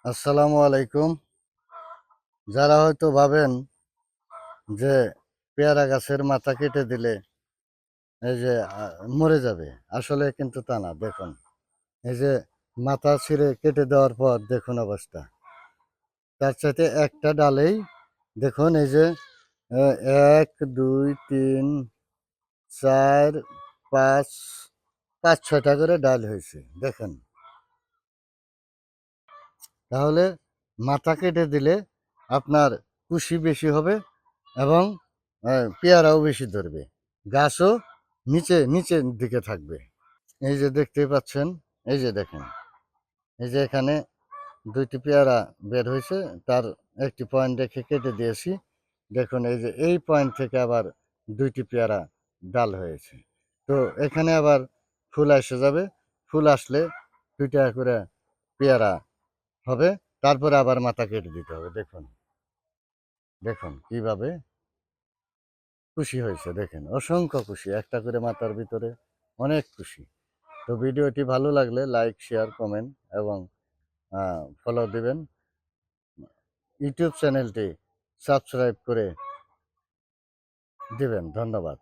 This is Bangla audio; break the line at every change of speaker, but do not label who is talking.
আসসালামু আলাইকুম। যারা হয়তো ভাবেন যে পেয়ারা গাছের মাথা কেটে দিলে এই যে মরে যাবে, আসলে কিন্তু তা না। দেখুন, এই যে মাথা ছিঁড়ে কেটে দেওয়ার পর দেখুন অবস্থা। তার সাথে একটা ডালেই দেখুন এই যে আহ, 1 2 3 4 5 5 6টা করে ডাল হয়েছে দেখেন। তাহলে মাথা কেটে দিলে আপনার কুশি বেশি হবে এবং পেয়ারাও বেশি ধরবে, গাছও নিচের দিকে থাকবে। এই যে দেখতে পাচ্ছেন, এই যে দেখেন, এই যে এখানে 2টি পেয়ারা বের হয়েছে, তার একটি পয়েন্ট রেখে কেটে দিয়েছি। দেখুন এই যে এই পয়েন্ট থেকে আবার 2টি পেয়ারা ডাল হয়েছে। তো এখানে আবার ফুল এসে যাবে, ফুল আসলে 2টা করে পেয়ারা হবে, তারপরে আবার মাথা কেটে দিতে হবে। দেখুন দেখুন কিভাবে খুশি হয়েছে, দেখেন অসংখ্য খুশি, একটা করে মাথার ভিতরে অনেক খুশি। তো ভিডিওটি ভালো লাগলে লাইক শেয়ার কমেন্ট এবং ফলো দিবেন। ইউটিউব চ্যানেলটি সাবস্ক্রাইব করে দিবেন। ধন্যবাদ।